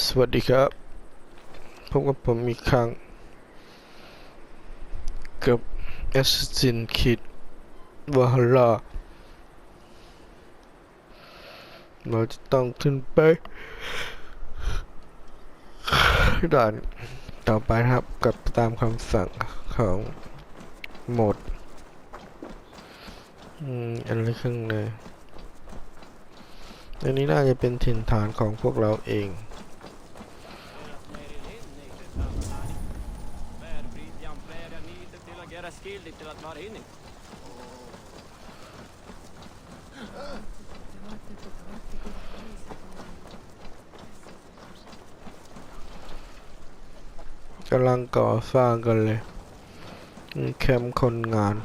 สวัสดีครับพบกับผมอีกครั้งกับ Assassin's Creed Valhalla เราจะต้องขึ้นไปด่านต่อไปนะครับกับตามคำสั่งของโหมดอะไรข้างในอันนี้น่าจะเป็นถิ่นฐานของพวกเราเองกำลังก่อสร้างกันเลยแคมป์คนงาน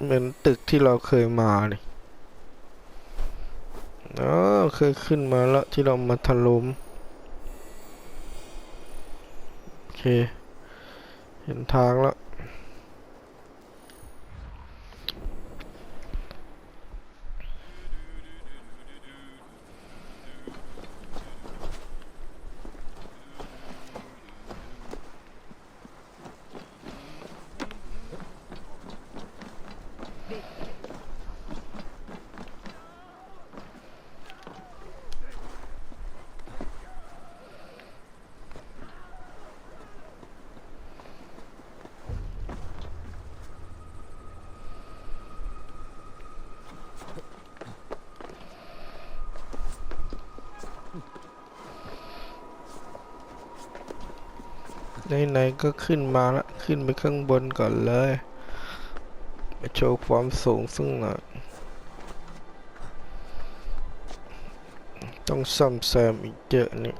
เหมือนตึกที่เราเคยมาเลยเคยขึ้นมาแล้วที่เรามาถล่มโอเคเห็นทางแล้วไหนๆก็ขึ้นมาละขึ้นไปข้างบนก่อนเลยไปโชว์ความสูงซึ่งหน่อยต้องซ่อมแซมอีกเยอะนี่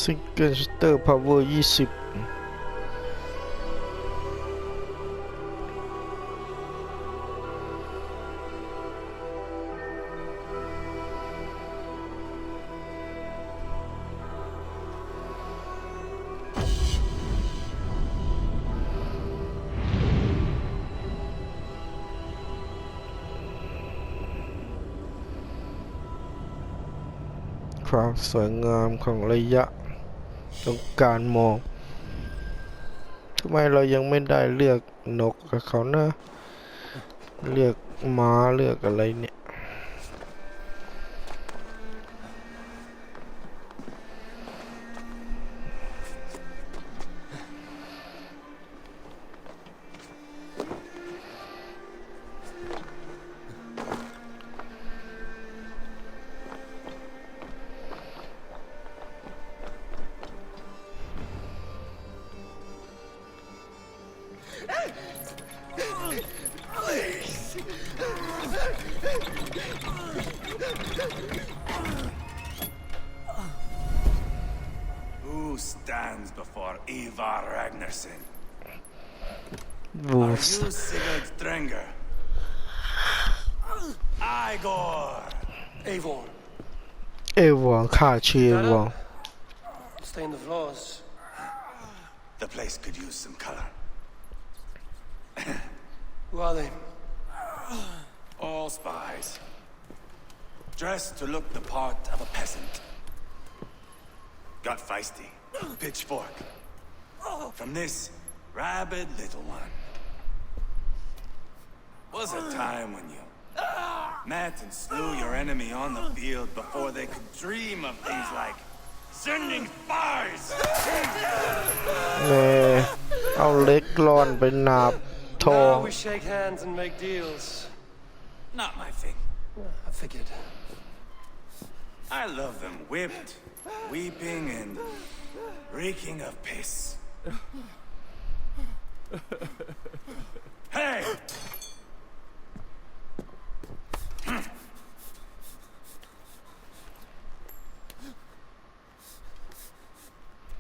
ซิงเกิลสเตอร์พาวเวอร์20ความสวยงามของระยะตรงการมองทำไมเรายังไม่ได้เลือกนกกับเขานะเลือกม้าเลือกอะไรเนี่ยWho stands before Ivar Ragnarsson? บู Are ส you Sigurd Strenger? Igor! Eivor, เอวองข้าชื่อเอวอง stain the floors. The place could use some color. Who are they? All spies. Dressed to look the part of a peasant. Got feisty. Pitchfork. From this rabid little one. Was a time when you met and slew your enemy on the field before they could dream of things like sending spies. เน่เอาเล็กกลอนไปหนาบทอง Now we shake hands and make deals. Not my thing. I figured. I love them whipped, weeping, and reeking of piss. Hey!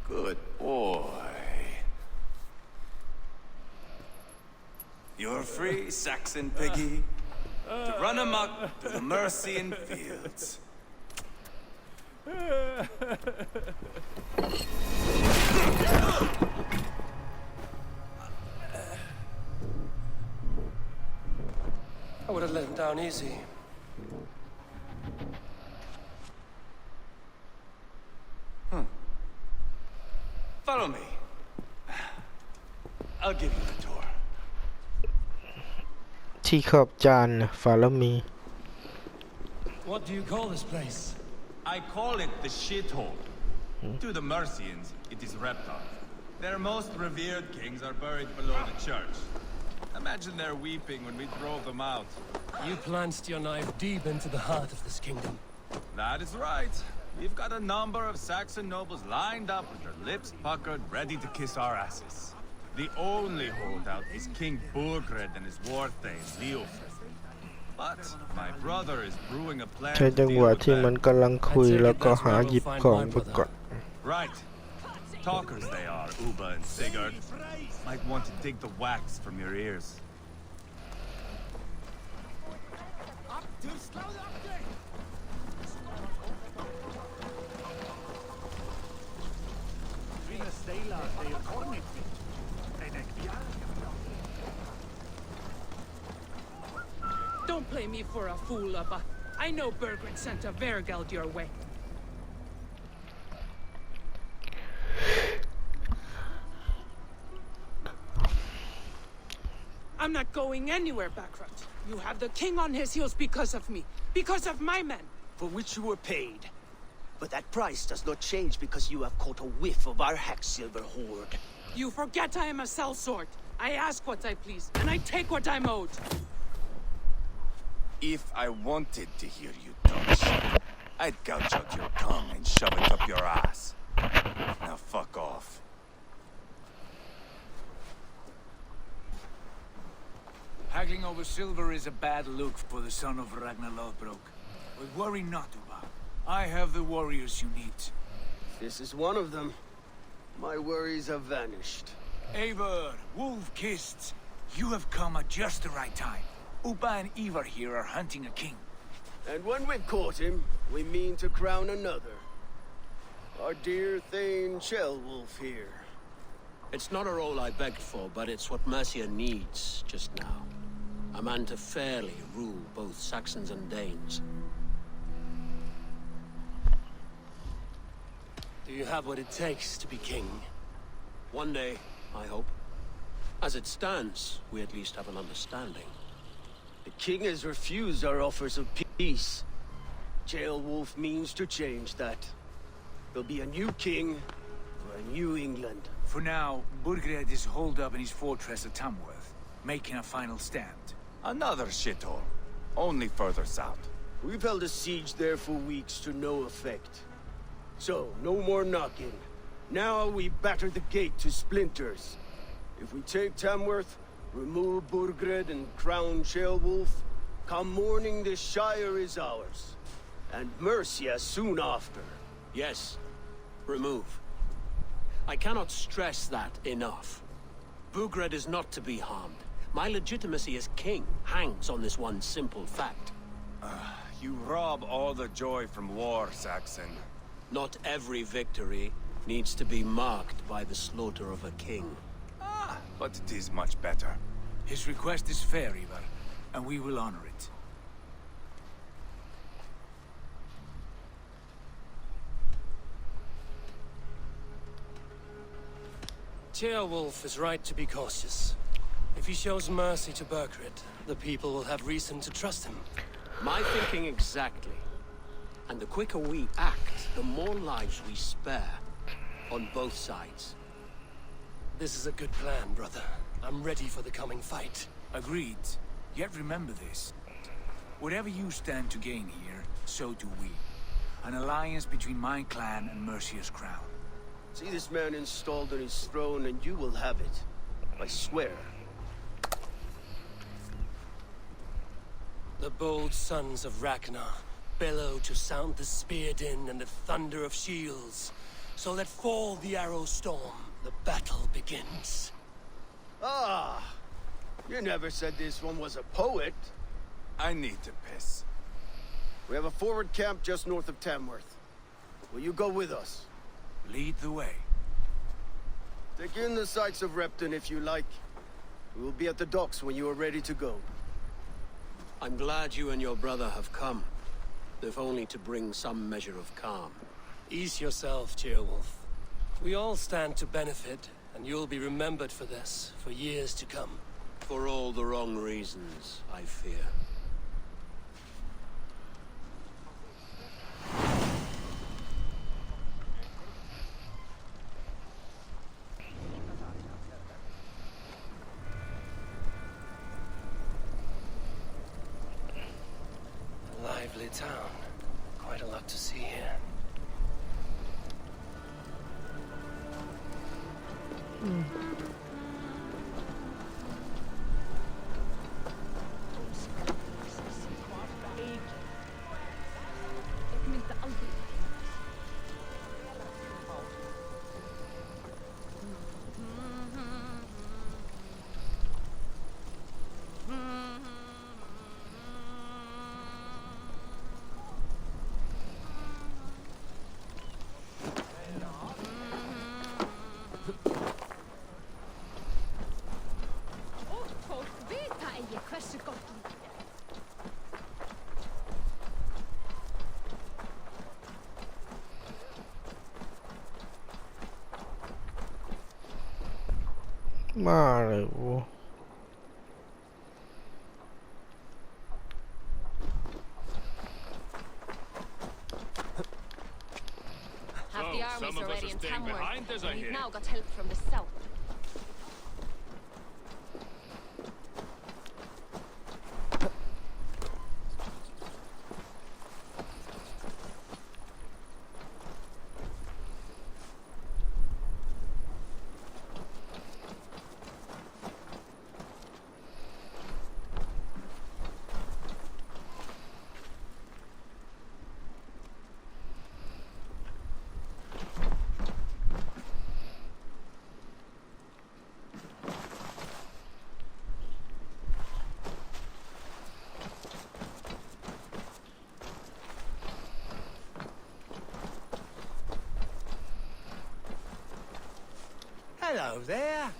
Good boy. You're free, Saxon piggy, to run amok to the Mercian fields. I would have let him down easy. Follow me. I'll give you the tour. ที่ขอบจานน่ะ Follow me What do you call this place? I call it the shithole. To the Mercians, it is Reptar. Their most revered kings are buried below the church. Imagine their weeping when we drove them out. You plunged your knife deep into the heart of this kingdom. That is right. We've got a number of Saxon nobles lined up with their lips puckered, ready to kiss our asses. The only holdout is King Burgred and his war thane, Leofric. But my brother is brewing a plan ใช้ to จัง deal หวะ with ที่มัน them. กำลังคุยแล้วก็หาหยิบของไปก่อน Right. Talkers they are, Uba and Sigurd. Might want to dig the wax from your ears. Don't play me for a fool, Ubba. I know Bergred sent a Vergeld your way. I'm not going anywhere, Backrut. You have the king on his heels because of me. Because of my men. For which you were paid. But that price does not change because you have caught a whiff of our Hacksilver hoard. You forget I am a sellsword. I ask what I please, and I take what I'm owed. If I wanted to hear you talk shit, I'd gouge out your tongue and shove it up your ass. Now fuck off. Haggling over silver is a bad look for the son of Ragnar Lothbrok. But worry not, Uba. I have the warriors you need. This is one of them. My worries have vanished. Eivor, Wolf-Kissed, you have come at just the right time. Uba and Ivar here are hunting a king. And when we've caught him, we mean to crown another. Our dear Thane Ceolwulf here. It's not a role I begged for, but it's what Mercia needs just now. A man to fairly rule both Saxons and Danes. Do you have what it takes to be king? One day, I hope. As it stands, we at least have an understanding. The king has refused our offers of peace. Ceolwulf means to change that. There'll be a new king for a new England. For now, Burgred is holed up in his fortress at Tamworth, making a final stand. Another shithole. Only further south. We've held a siege there for weeks to no effect. So, no more knocking. Now we batter the gate to splinters. If we take Tamworth, remove Burgred and crown Ceolwulf, come morning the Shire is ours. And Mercia soon after. Yes, remove. I cannot stress that enough. Burgred is not to be harmed. My legitimacy as king hangs on this one simple fact. You rob all the joy from war, Saxon. Not every victory needs to be marked by the slaughter of a king. But it is much better. His request is fair, Ivar, and we will honor it. Ceolwulf is right to be cautious. If he shows mercy to Burgred, the people will have reason to trust him. My thinking exactly. And the quicker we act, the more lives we spare. On both sides. This is a good plan, brother. I'm ready for the coming fight. Agreed. Yet remember this. Whatever you stand to gain here, so do we. An alliance between my clan and Mercia's crown. See this man installed on his throne and you will have it. I swear. The bold sons of Ragnar bellow to sound the spear din and the thunder of shields. So let fall the arrow storm. The battle begins. Ah! You never said this one was a poet. I need to piss. We have a forward camp just north of Tamworth. Will you go with us? Lead the way. Take in the sights of Repton if you like. We will be at the docks when you are ready to go. I'm glad you and your brother have come, if only to bring some measure of calm. Ease yourself, Ceolwulf. We all stand to benefit, and you'll be remembered for this, for years to come. For all the wrong reasons, I fear. A lively town. Quite a lot to see here. Mare, wo. Half the army's some of us already are in staying Tamworth, behind, as I and we've hear. now got help from the south. Hello there.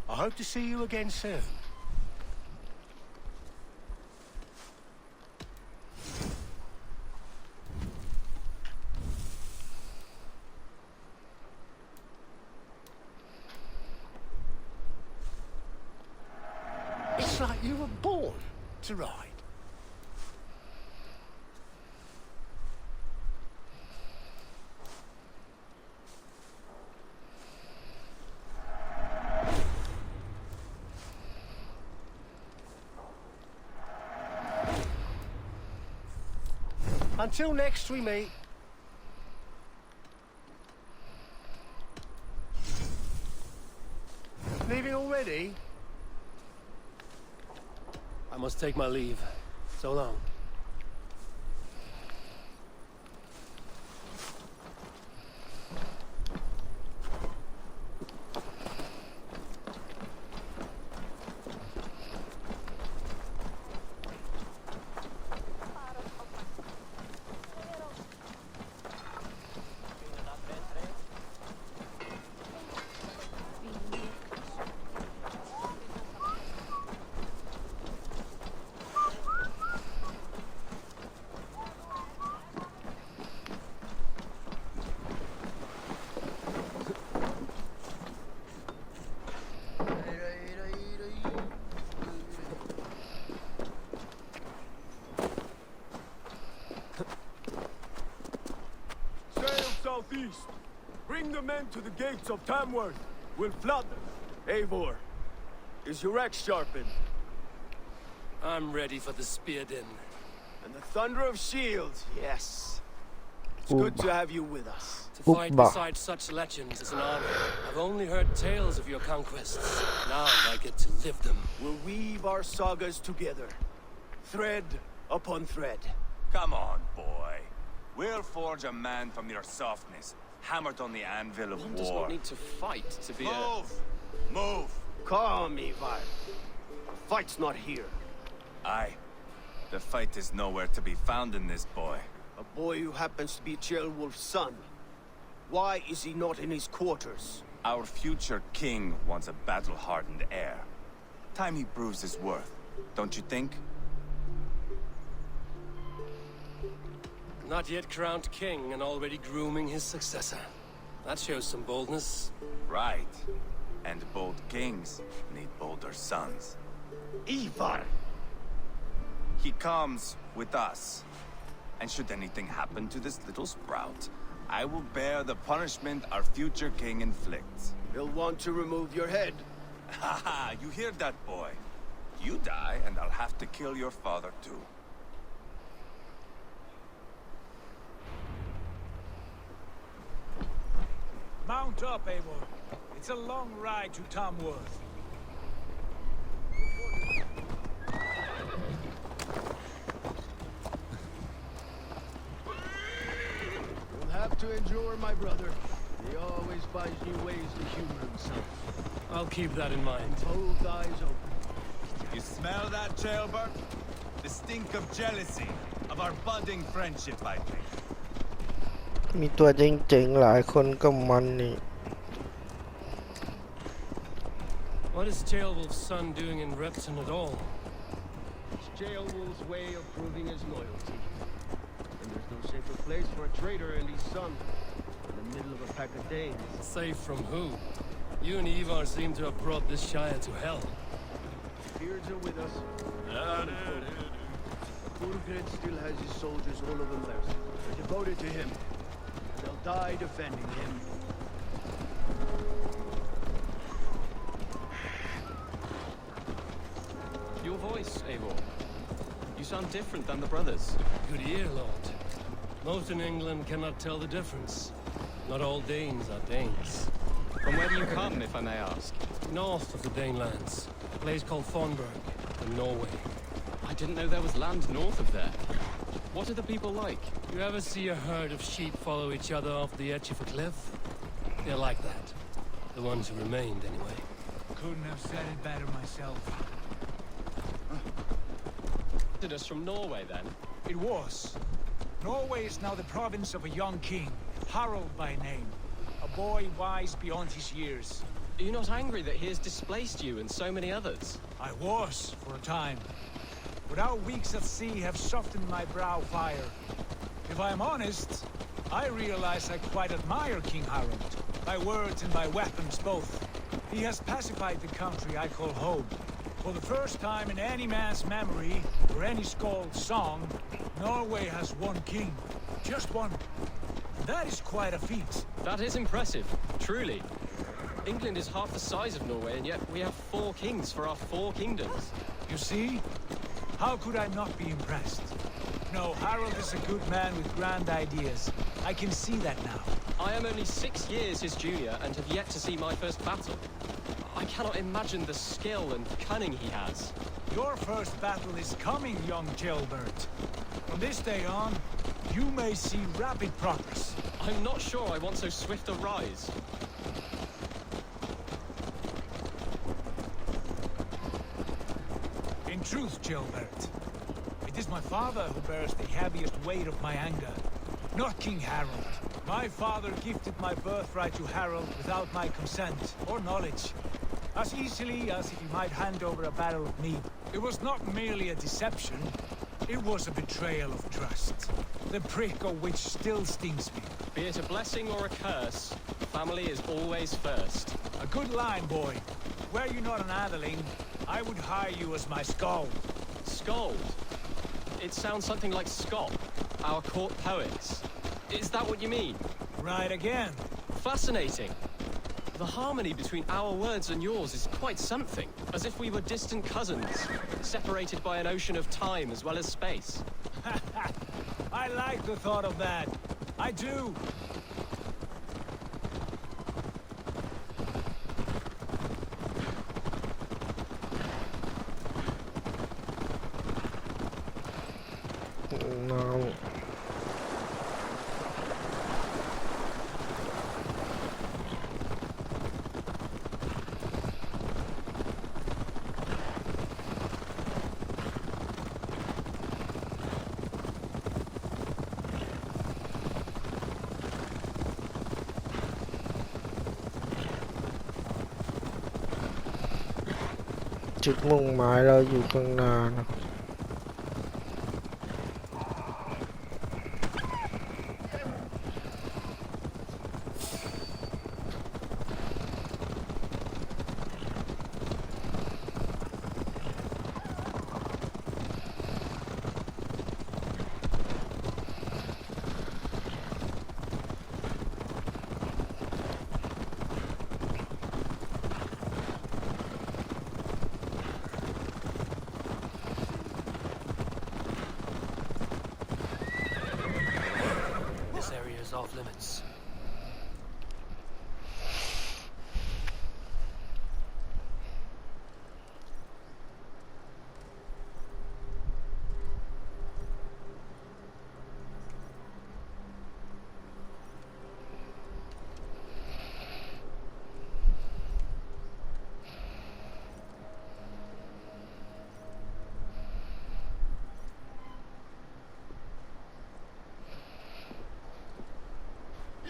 I hope to see you again soon. It's like you were born to ride. Until next we meet. Leaving already? I must take my leave. So long. Southeast. Bring the men to the gates of Tamworth. We'll flood them. Eivor, is your axe sharpened? I'm ready for the spear din. And the thunder of shields, yes. It's good to have you with us. To fight beside such legends as an army. I've only heard tales of your conquests. Now I get to live them. We'll weave our sagas together. Thread upon thread. Come on, boy. We'll forge a man from your softness, hammered on the anvil of One does war. not need to fight to be Move! Move! Calm, Ivar. The fight's not here. Aye. The fight is nowhere to be found in this boy. A boy who happens to be Ceolwulf's son. Why is he not in his quarters? Our future king wants a battle-hardened heir. Time he proves his worth, don't you think? Not yet crowned king and already grooming his successor. That shows some boldness. Right. And bold kings need bolder sons. Ivar! He comes with us. And should anything happen to this little sprout, I will bear the punishment our future king inflicts. He'll want to remove your head. Haha, you hear that, boy? You die, and I'll have to kill your father, too. Mount up, Eivor. It's a long ride to Tamworth. You'll have to endure, my brother. He always finds new ways to humor himself. I'll keep that in mind. Both eyes open. You smell that, Ceolbert? The stink of jealousy, of our budding friendship, I think. มีตัวเจ๋งๆหลายคนก็มันนี่ What is Ceolwulf's son doing in Repton at all? It's Ceolwulf's way of proving his loyalty. And there's no safer place for a traitor and his son. In the middle of a pack of Danes. Safe from who? You and Ivar seem to have brought this Shire to hell. Beards are with us. Burgred still has his soldiers all over Merse. They're devoted to him. And they'll die defending him. Your voice, Eivor. You sound different than the brothers. Good ear, Lord. Most in England cannot tell the difference. Not all Danes are Danes. From where do you come, if I may ask? North of the Danelands. A place called Thornburg, in Norway. I didn't know there was land north of there. What are the people like? You ever see a herd of sheep follow each other off the edge of a cliff? They're like that. The ones who remained, anyway. Couldn't have said it better myself. Did us from Norway, then? It was. Norway is now the province of a young king, Harald by name. A boy wise beyond his years. Are you not angry that he has displaced you and so many others? I was, for a time. But our weeks at sea have softened my brow fire. If I am honest, I realize I quite admire King Harald. By words and by weapons both. He has pacified the country I call home. For the first time in any man's memory, or any skald's song, Norway has one king. Just one. That is quite a feat. That is impressive, truly. England is half the size of Norway, and yet we have 4 kings for our 4 kingdoms. You see? How could I not be impressed? No, Harold is a good man with grand ideas. I can see that now. I am only 6 years his junior and have yet to see my first battle. I cannot imagine the skill and cunning he has. Your first battle is coming, young Gilbert. From this day on, you may see rapid progress. I'm not sure I want so swift a rise. In truth, Gilbert, it is my father who bears the heaviest weight of my anger, not King Harold. My father gifted my birthright to Harold without my consent or knowledge, as easily as if he might hand over a battle of me. It was not merely a deception, it was a betrayal of trust, the prick of which still stings me. Be it a blessing or a curse, family is always first. A good line, boy. Were you not an Atheling, I would hire you as my skald. Skald? It sounds something like Scott, our court poets. Is that what you mean? Right again. Fascinating. The harmony between our words and yours is quite something. As if we were distant cousins, separated by an ocean of time as well as space. I like the thought of that. I do. No.จุดมุ่งหมายเราอยู่ข้างหน้านะ This area is off limits.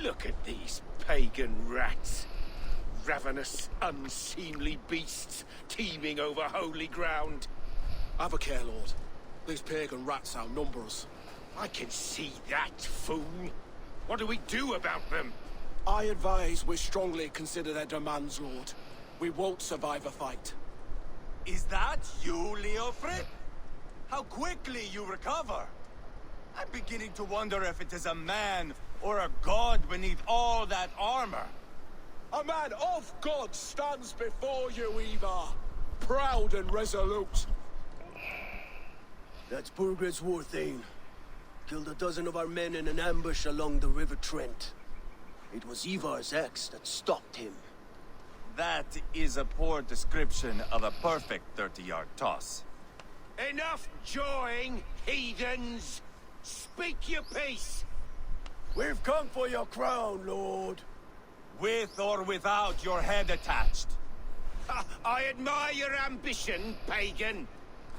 Look at these pagan rats. Ravenous, unseemly beasts teeming over holy ground. Have a care, Lord. These pagan rats outnumber us. I can see that, fool. What do we do about them? I advise we strongly consider their demands, Lord. We won't survive a fight. Is that you, Leofric? How quickly you recover! I'm beginning to wonder if it is a man or a god beneath all that armor. A man of God stands before you, Ivar. Proud and resolute. That's Burgred's Warthane. Killed a dozen of our men in an ambush along the River Trent. It was Ivar's axe that stopped him. That is a poor description of a perfect 30-yard toss. Enough jawing, heathens! Speak your peace! We've come for your crown, Lord. With or without your head attached. I admire your ambition, pagan.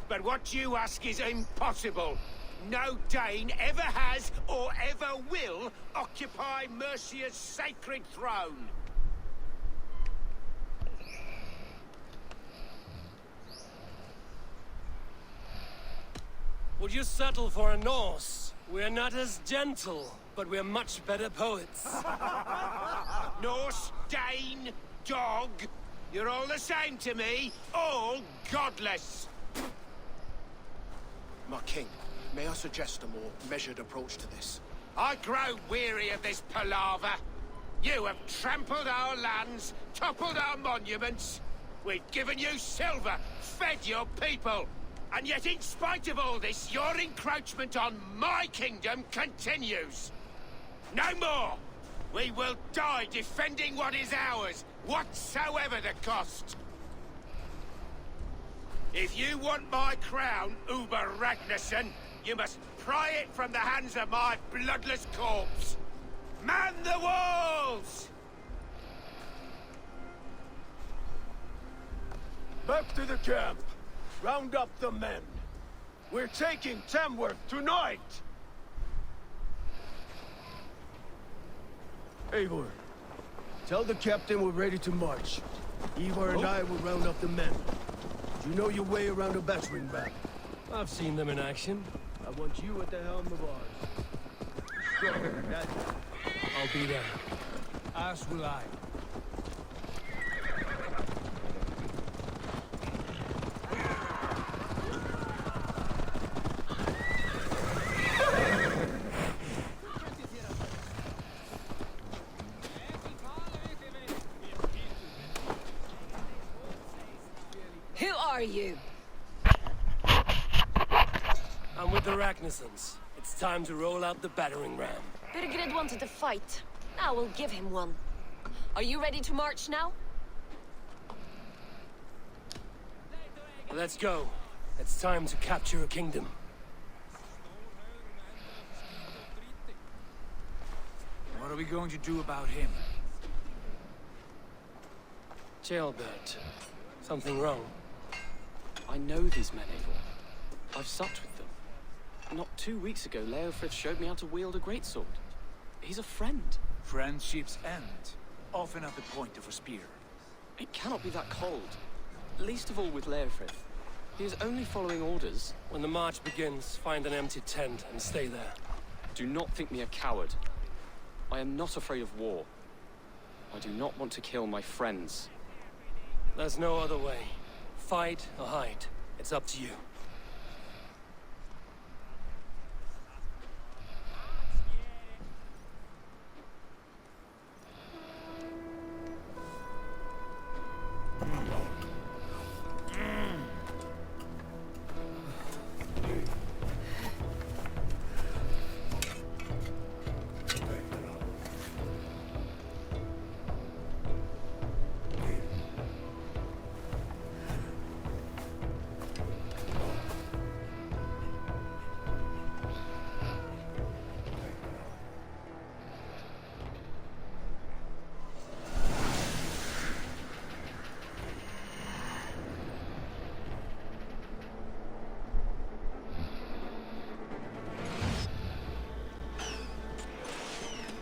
But what you ask is impossible. No Dane ever has or ever will occupy Mercia's sacred throne. Would you settle for a Norse? We're not as gentle, but we're much better poets. Norse, Dane, dog. You're all the same to me. All godless. My king, may I suggest a more measured approach to this? I grow weary of this palaver. You have trampled our lands, toppled our monuments. We've given you silver, fed your people. And yet, in spite of all this, your encroachment on my kingdom continues. No more! We will die defending what is ours, whatsoever the cost. If you want my crown, Uber Ragnarsson, you must pry it from the hands of my bloodless corpse. Man the walls! Back to the camp. Round up the men. We're taking Tamworth tonight! Eivor, tell the captain we're ready to march. Ivar and I will round up the men. Do you know your way around a battering ram? I've seen them in action. I want you at the helm of ours. Stronger, that's it. I'll be there. As will I. Who are you? I'm with the Ragnarssons. It's time to roll out the battering ram. Burgred wanted to fight. Now we'll give him one. Are you ready to march now? Let's go. It's time to capture a kingdom. What are we going to do about him? Ceolbert. Something wrong? I know these men, Eivor. I've supped with them. Not 2 weeks ago, Leofrith showed me how to wield a greatsword. He's a friend. Friendships end, often at the point of a spear. It cannot be that cold. Least of all with Leofrith. He is only following orders. When the march begins, find an empty tent and stay there. Do not think me a coward. I am not afraid of war. I do not want to kill my friends. There's no other way. Fight or hide. It's up to you.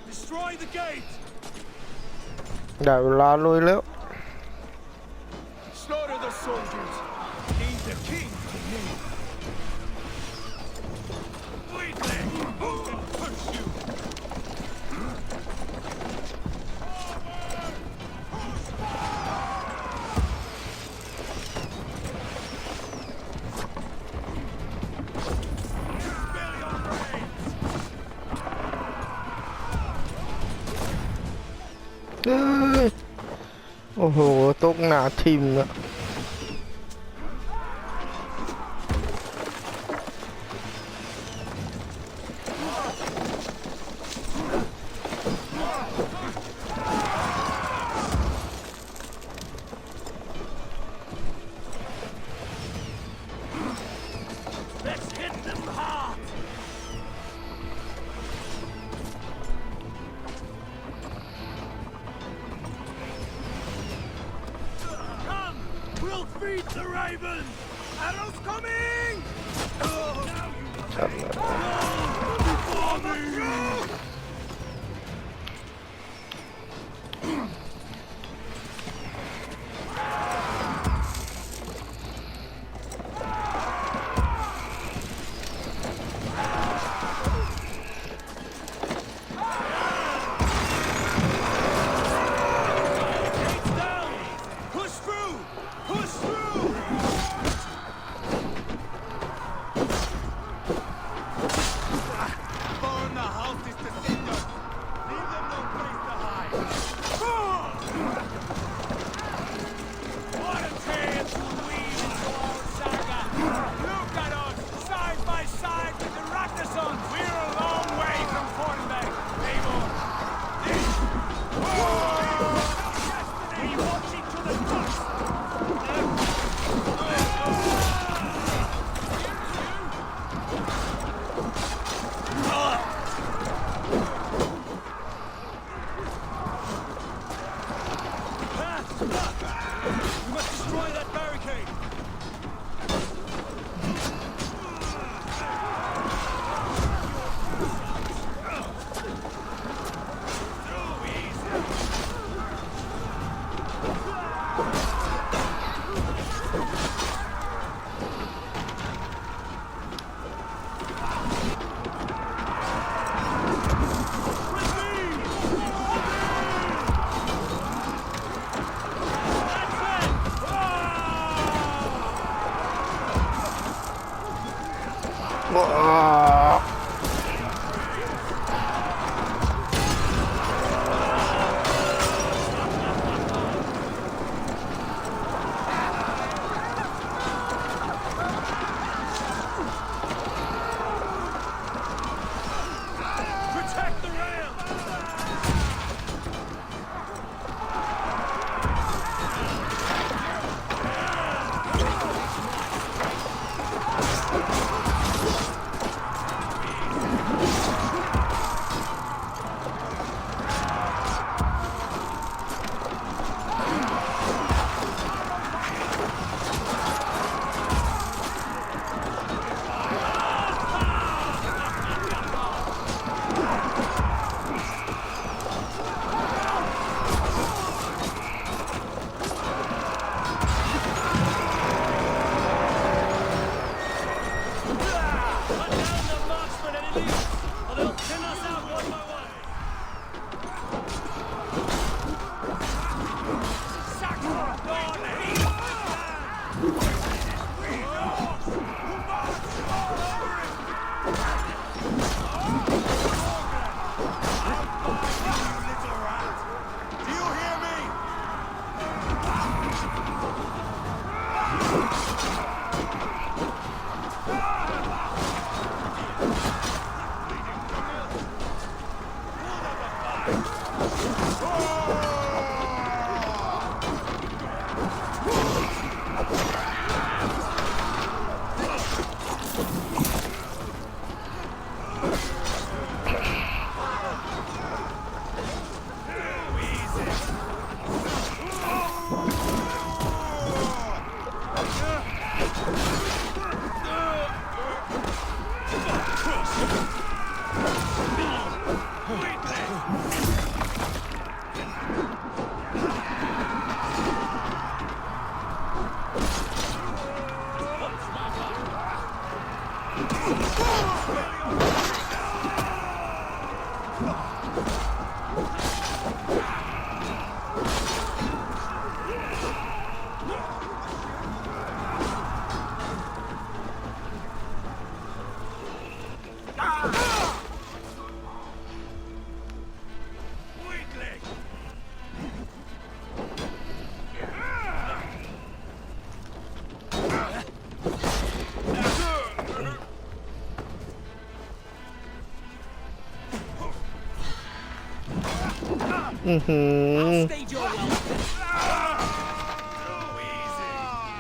Destroy the gate! ได้เวลาลุยแล้ว Slaughter the soldiers! Lead the king to me! Bleed them! Move and push you! Bury your brains! เอ้ยโอ้โหตกหนาทิมอะ Let's hit them hard! Come! We'll feed the ravens! Arrows coming! Now you before me! Gates down! Push through! Push through! Burn the house is the We must destroy that barricade!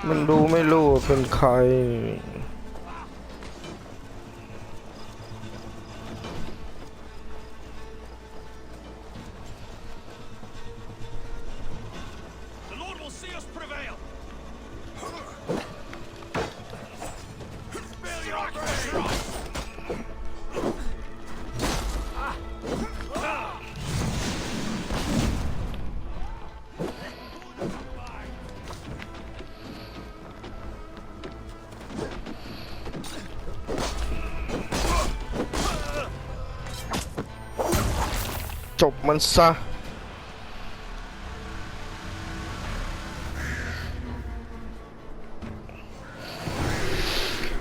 มันดูไม่รู้ว่าเป็นใคร The Lord will see us prevail! Spare your grace! จบมันซะ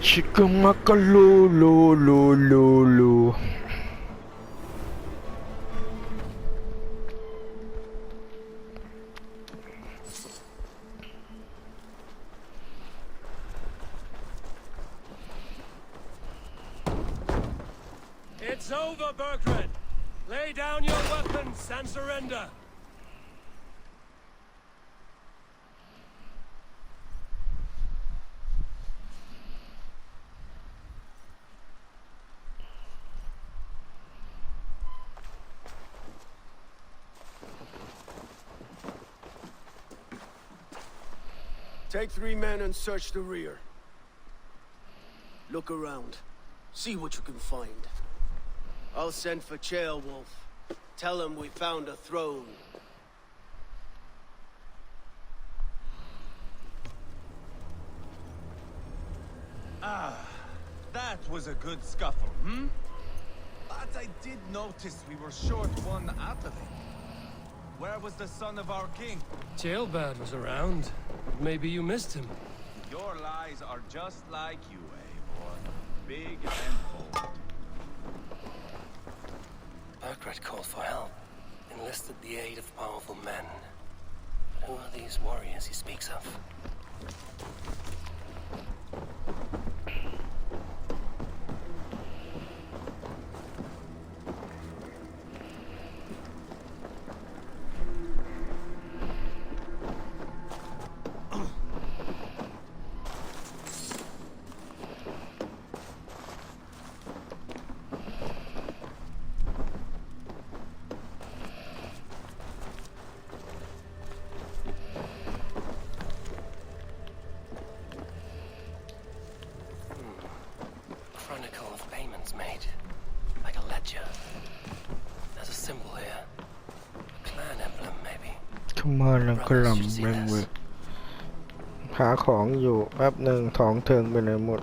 ชิคกี้มากะลูลูลูลูลู It's over, Burkred! Lay down your weapons and surrender! Take 3 men and search the rear. Look around. See what you can find. I'll send for Ceolwulf. Tell him we found a throne. That was a good scuffle, hmm? But I did notice we were short one athlete. Where was the son of our king? Jailbird was around. Maybe you missed him. Your lies are just like you, Eivor. Big and bold. Burgred called for help. Enlisted the aid of powerful men. Who are these warriors he speaks of? Chronicle of payments made. Like a ledger. There's a symbol here. A clan emblem, maybe. ขมาลังกล่ำแมงเวกหาของอยู่แป๊บหนึ่งท้องเทิงไปไหนหมด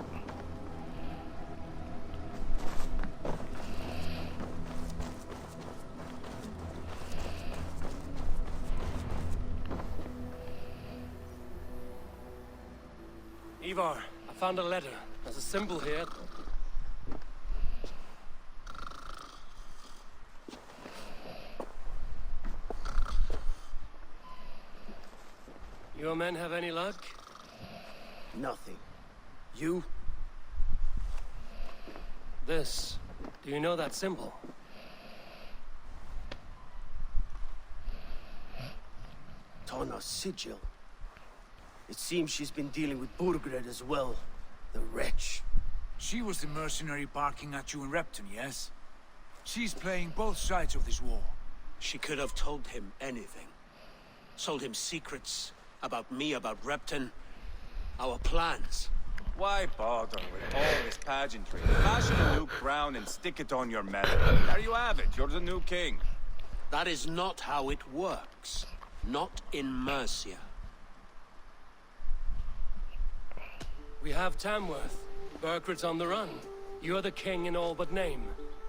Ivar, I found a letter. There's a symbol here. Your men have any luck? Nothing. You? This. Do you know that symbol? Tana's sigil. It seems she's been dealing with Burgred as well. The wretch. She was the mercenary barking at you in Repton, yes? She's playing both sides of this war. She could have told him anything. Sold him secrets about me, about Repton. Our plans. Why bother with all this pageantry? Fashion a new crown and stick it on your medal. There you have it. You're the new king. That is not how it works. Not in Mercia. We have Tamworth. Burgred's on the run. You're the king in all but name.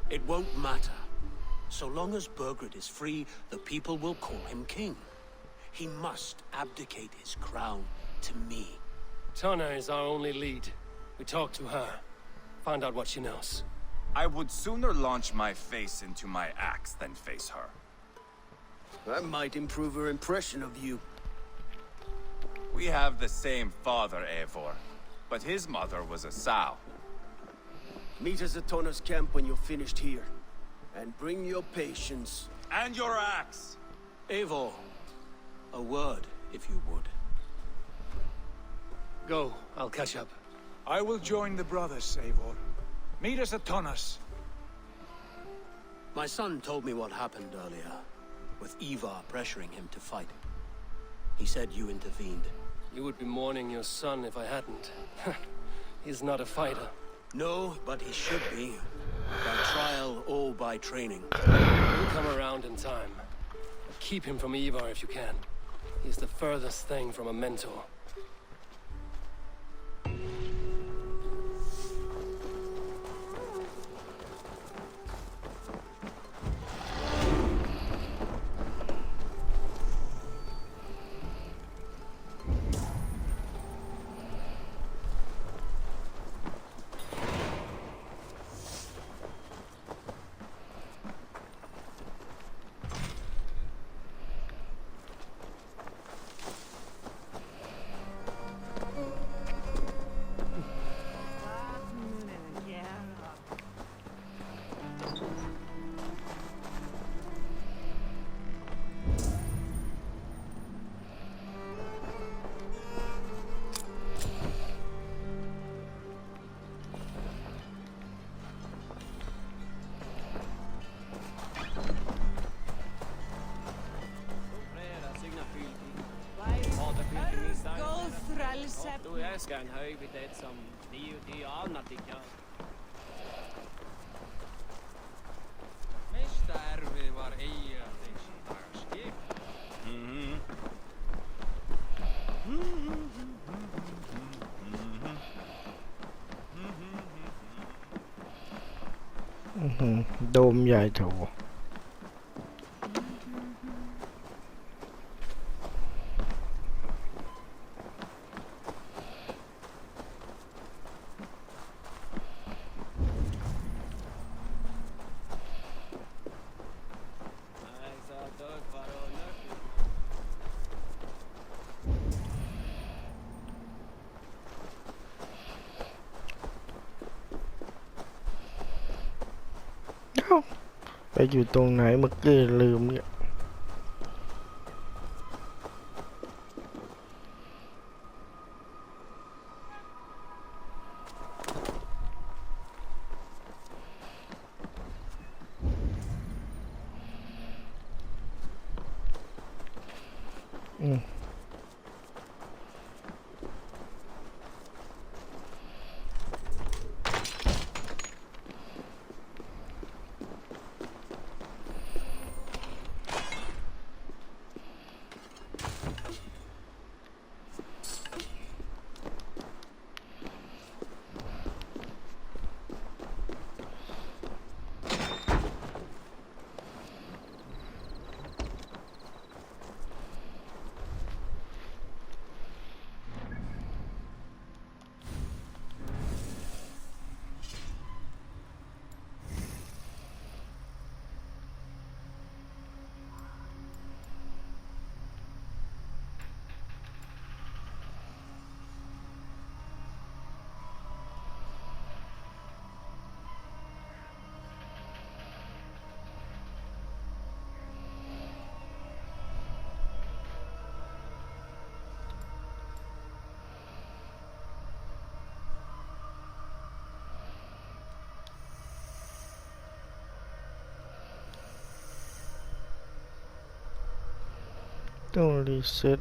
It won't matter. So long as Burgred is free, the people will call him king. He must abdicate his crown to me. Tana is our only lead. We talk to her. Find out what she knows. I would sooner launch my face into my axe than face her. That might improve her impression of you. We have the same father, Eivor. But his mother was a sow. Meet us at Tana's camp when you're finished here. And bring your patience. And your axe! Eivor, a word, if you would. Go, I'll catch up. I will join the brothers, Eivor. Meet us at Tana's. My son told me what happened earlier, with Ivar pressuring him to fight. He said you intervened. You would be mourning your son if I hadn't. He's not a fighter. No, but he should be. By trial or by training. You'll come around in time. Keep him from Ivar if you can. He's the furthest thing from a mentor. Du, jeg skal en høyvidet som de aner ikke. Mistä Ärvi var eierdiksi tarski?โดมใหญ่โถ ไปอยู่ตรงไหนเมื่อกี้ลืมเนี่ยต้องรีเซ็ต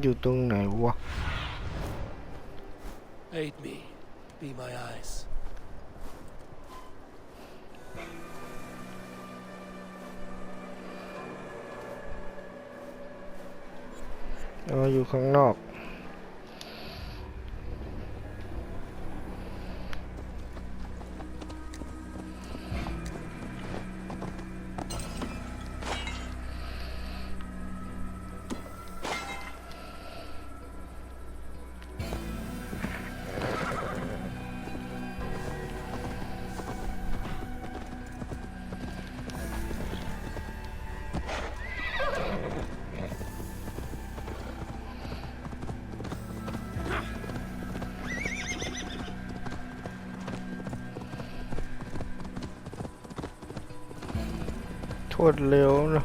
อยู่ตรงไหนวะ Aid me. Be my eyes. อยู่ข้างนอกโคตรเร็วนะ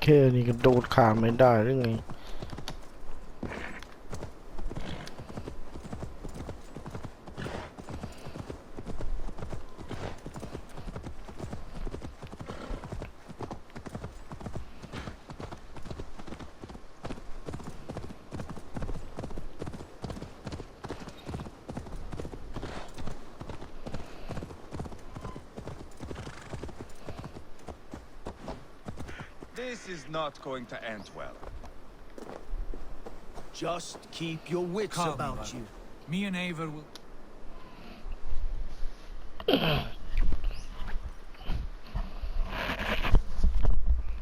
แค่นี้ก็โดดขาไม่ได้หรือไง This is not going to end well. Just keep your wits Calm, about brother. you. Me and Eivor will...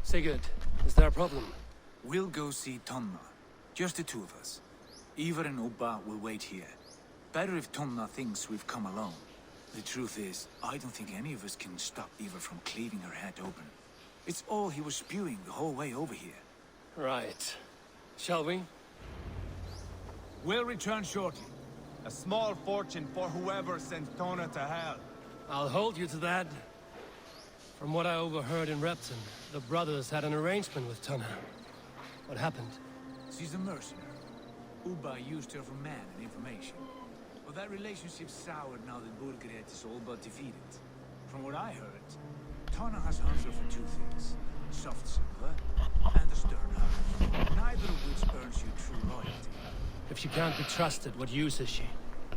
Sigurd, is there a problem? We'll go see Tonna. Just the two of us. Eivor and Ubba will wait here. Better if Tonna thinks we've come alone. The truth is, I don't think any of us can stop Eivor from cleaving her head open. It's all he was spewing the whole way over here. Right. Shall we? We'll return shortly. A small fortune for whoever sends Tona to hell. I'll hold you to that. From what I overheard in Repton, the brothers had an arrangement with Tonna. What happened? She's a mercenary. Ubba used her for man and information. Well, that relationship soured now that Burgred is all but defeated. From what I heard, Tonna has hunger for two things. Soft silver and a stern heart. Neither of which earns you true loyalty. If she can't be trusted, what use is she?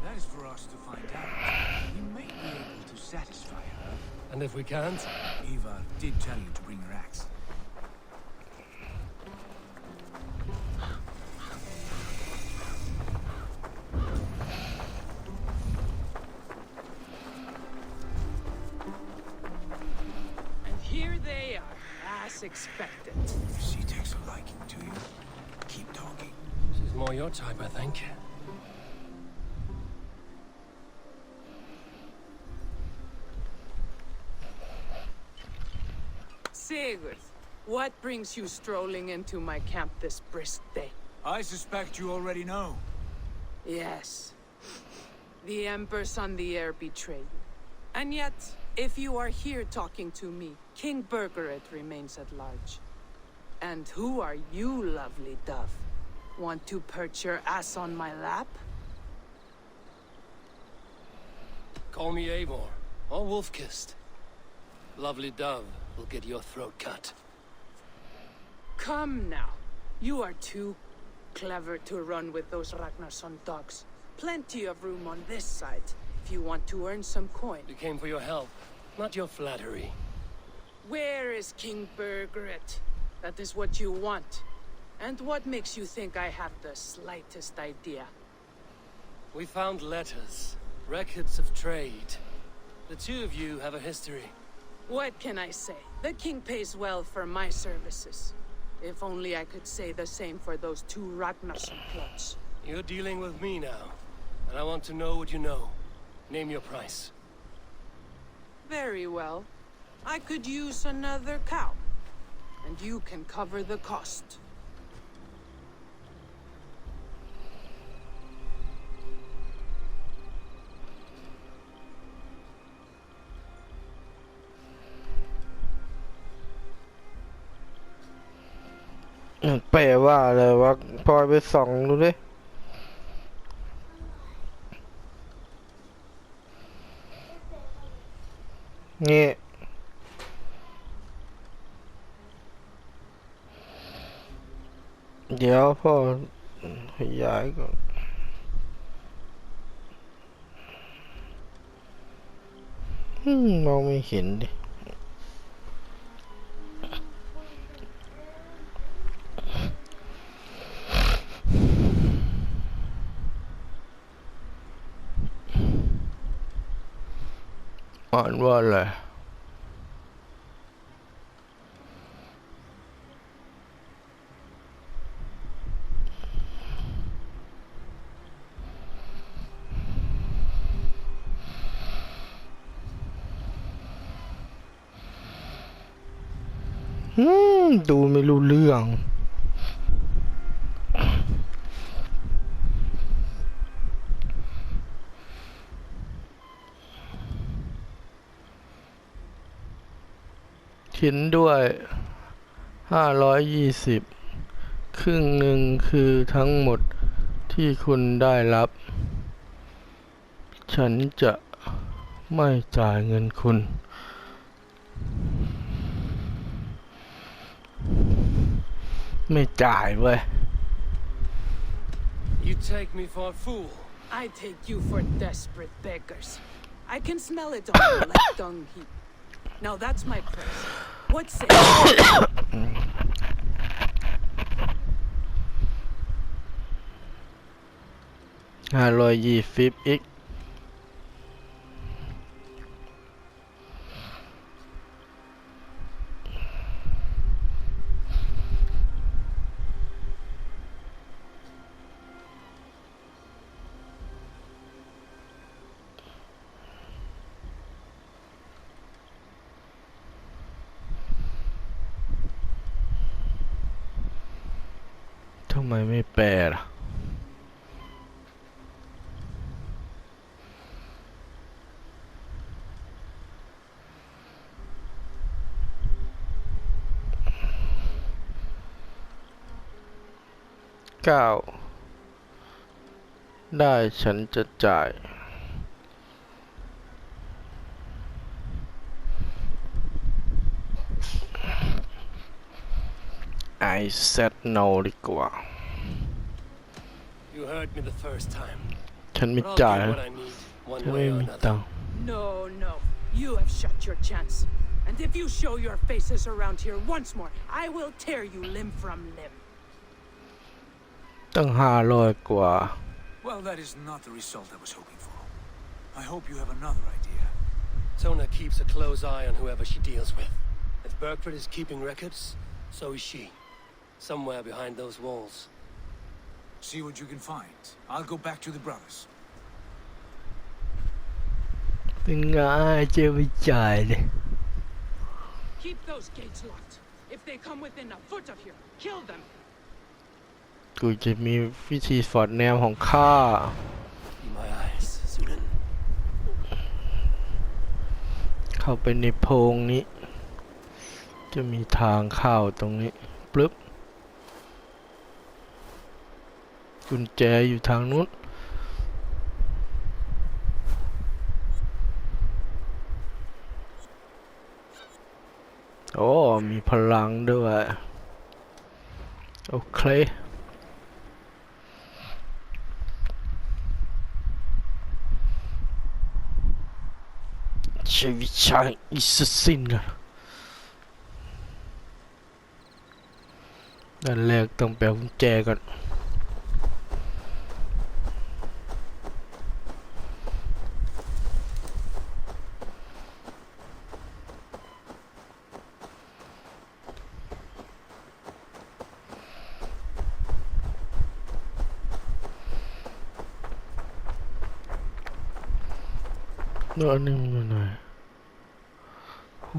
That is for us to find out. We may be able to satisfy her. And if we can't? Ivar did tell you to bring her axe. And here they are, as expected. If she takes a liking to you, keep talking. She's more your type, I think. Sigurd, what brings you strolling into my camp this brisk day? I suspect you already know. Yes. The Embers on the air betray you. And yet, if you are here talking to me, King Burgred remains at large. And who are you, lovely dove? Want to perch your ass on my lap? Call me Eivor, or Wolf-Kissed. Lovely dove will get your throat cut. Come now. You are too clever to run with those Ragnarsson dogs. Plenty of room on this side, if you want to earn some coin. We came for your help, not your flattery. Where is King Burgred? That is what you want. And what makes you think I have the slightest idea? We found letters, records of trade. The two of you have a history. What can I say? The king pays well for my services. If only I could say the same for those two Ragnarsson plots. You're dealing with me now, and I want to know what you know. Name your price. Very well. I could use another cow. And you can cover the cost.มันแปลว่าอะไรวะพลอยไปส่องดูดินี่เดี๋ยวพ่อขยายก่อนมองไม่เห็นดิอ่านว่าอะไรดูไม่รู้เรื่องเห็นด้วย 520ครึ่งหนึ่งคือทั้งหมดที่คุณได้รับ ฉันจะไม่จ่ายเงินคุณ ไม่จ่ายเว้ย You take me for a fool. I take you for desperate beggars. I can smell it on you like dung heap. Now that's my price. What say you? 520อีกทำไมไม่แปลล่ะ ได้ฉันจะจ่าย I said no ดีกว่า You heard me the first time. ฉันไม่ But I'll จ่าย get what I need, ฉั one นไม่ way or มี another. ตังค์ No, no. You have shot your chance. And if you show your faces around here once more, I will tear you limb from limb. ตั้ง500 กว่า Well, that is not the result I was hoping for. I hope you have another idea. Tona keeps a close eye on whoever she deals with. If Burkford is keeping records, so is she. Somewhere behind those walls. See what you can find. I'll go back to the brothers. เป็นไงจะไม่จ่ายเลย Keep those gates locked. If they come within a foot of here, kill them. กูจะมีวิธีสอดแนมของข้า My eyes, Sunan. เข้าไปในโพรงนี้ จะมีทางเข้าตรงนี้ปึ๊บกุญแจอยู่ทางนู้นโอ้มีพลังด้วยโอเคใช้วิชาอิสซินกันด้านแรกต้องแปลกุญแจก่อนแล้วอันนี้มันอยู่ไหน69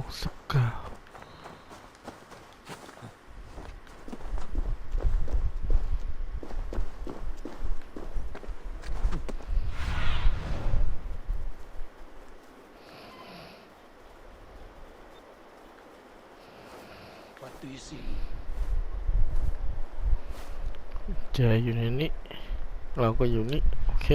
เจออยู่ในนี้เราก็อยู่นี่โอเค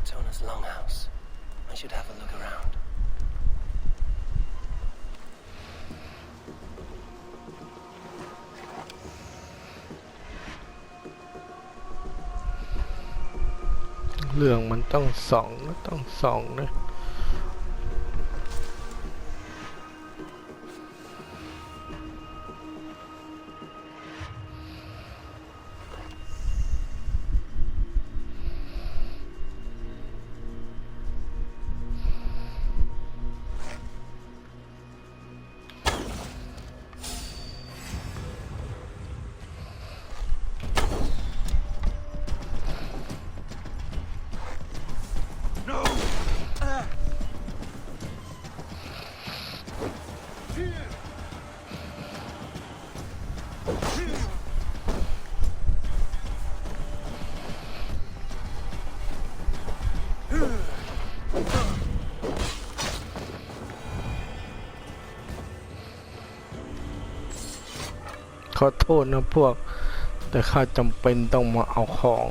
Tona's longhouse. I should have a look around. เรื่องมันต้องส่องนะ ขอโทษนะพวก แต่ข้าจำเป็นต้องมาเอาของ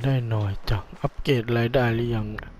ได้หน่อยจัง อัปเกรดอะไรได้หรือยังเนี่ย